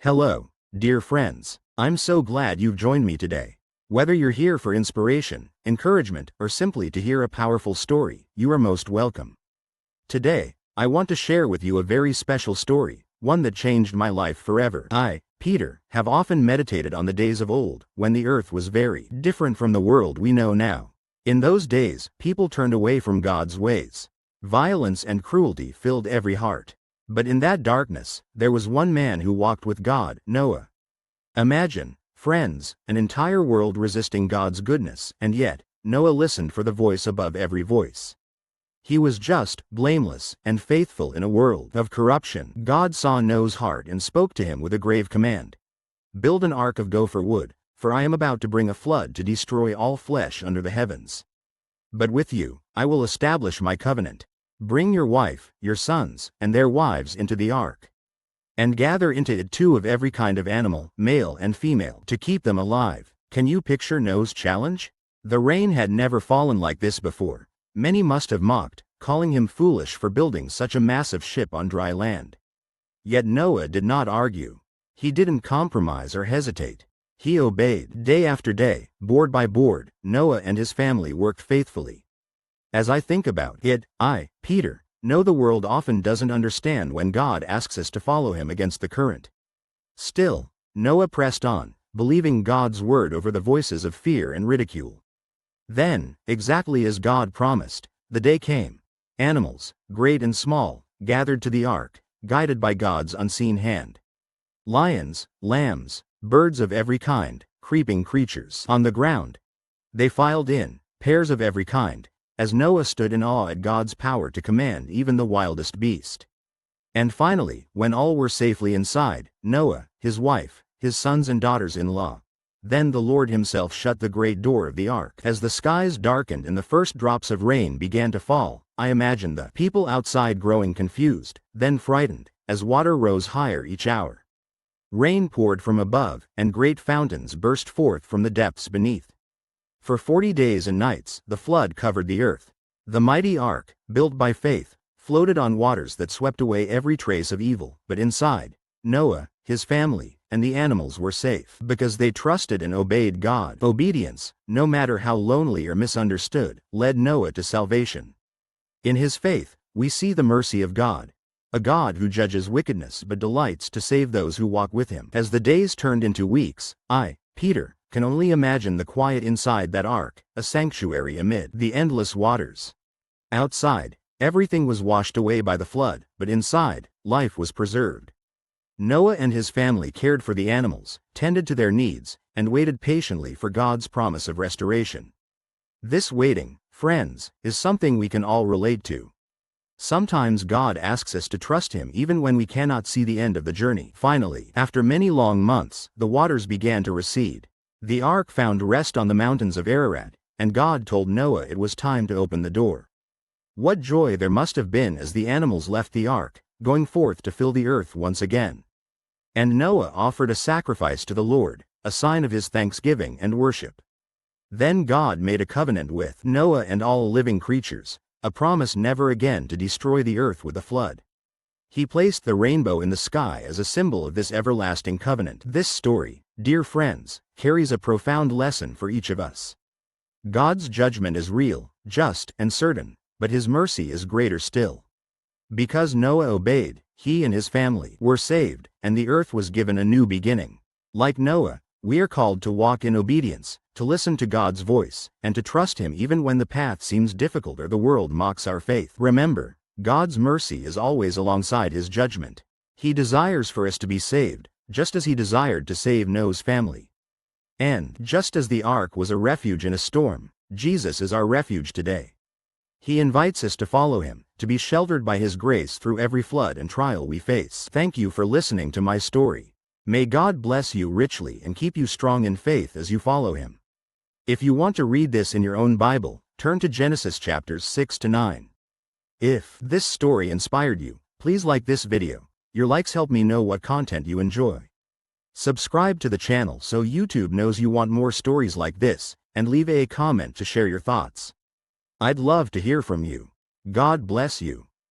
Hello, dear friends. I'm so glad you've joined me today. Whether you're here for inspiration, encouragement, or simply to hear a powerful story, you are most welcome. Today, I want to share with you a very special story, one that changed my life forever. I, Peter, have often meditated on the days of old, when the earth was very different from the world we know now. In those days, people turned away from God's ways. Violence and cruelty filled every heart. But in that darkness, there was one man who walked with God, Noah. Imagine, friends, an entire world resisting God's goodness, and yet, Noah listened for the voice above every voice. He was just, blameless, and faithful in a world of corruption. God saw Noah's heart and spoke to him with a grave command. Build an ark of gopher wood, for I am about to bring a flood to destroy all flesh under the heavens. But with you, I will establish my covenant. Bring your wife, your sons, and their wives into the ark. And gather into it 2 of every kind of animal, male and female, to keep them alive. Can you picture Noah's challenge? The rain had never fallen like this before. Many must have mocked, calling him foolish for building such a massive ship on dry land. Yet Noah did not argue. He didn't compromise or hesitate. He obeyed. Day after day, board by board, Noah and his family worked faithfully. As I think about it, I, Peter, know the world often doesn't understand when God asks us to follow him against the current. Still, Noah pressed on, believing God's word over the voices of fear and ridicule. Then, exactly as God promised, the day came. Animals, great and small, gathered to the ark, guided by God's unseen hand. Lions, lambs, birds of every kind, creeping creatures on the ground. They filed in, pairs of every kind, as Noah stood in awe at God's power to command even the wildest beast. And finally, when all were safely inside, Noah, his wife, his sons and daughters-in-law, then the Lord himself shut the great door of the ark. As the skies darkened and the first drops of rain began to fall, I imagined the people outside growing confused, then frightened, as water rose higher each hour. Rain poured from above, and great fountains burst forth from the depths beneath. For 40 days and nights, the flood covered the earth. The mighty ark, built by faith, floated on waters that swept away every trace of evil. But inside, Noah, his family, and the animals were safe because they trusted and obeyed God. Obedience, no matter how lonely or misunderstood, led Noah to salvation. In his faith, we see the mercy of God, a God who judges wickedness but delights to save those who walk with him. As the days turned into weeks, I, Peter, can only imagine the quiet inside that ark, a sanctuary amid the endless waters. Outside, everything was washed away by the flood, but inside, life was preserved. Noah and his family cared for the animals, tended to their needs, and waited patiently for God's promise of restoration. This waiting, friends, is something we can all relate to. Sometimes God asks us to trust him even when we cannot see the end of the journey. Finally, after many long months, the waters began to recede. The ark found rest on the mountains of Ararat, and God told Noah it was time to open the door. What joy there must have been as the animals left the ark, going forth to fill the earth once again. And Noah offered a sacrifice to the Lord, a sign of his thanksgiving and worship. Then God made a covenant with Noah and all living creatures, a promise never again to destroy the earth with a flood. He placed the rainbow in the sky as a symbol of this everlasting covenant. This story, dear friends, carries a profound lesson for each of us. God's judgment is real, just, and certain, but his mercy is greater still. Because Noah obeyed, he and his family were saved, and the earth was given a new beginning. Like Noah, we are called to walk in obedience, to listen to God's voice, and to trust him even when the path seems difficult or the world mocks our faith. Remember, God's mercy is always alongside his judgment. He desires for us to be saved, just as he desired to save Noah's family. And, just as the ark was a refuge in a storm, Jesus is our refuge today. He invites us to follow him, to be sheltered by his grace through every flood and trial we face. Thank you for listening to my story. May God bless you richly and keep you strong in faith as you follow him. If you want to read this in your own Bible, turn to Genesis chapters 6 to 9. If this story inspired you, please like this video. Your likes help me know what content you enjoy. Subscribe to the channel so YouTube knows you want more stories like this, and leave a comment to share your thoughts. I'd love to hear from you. God bless you.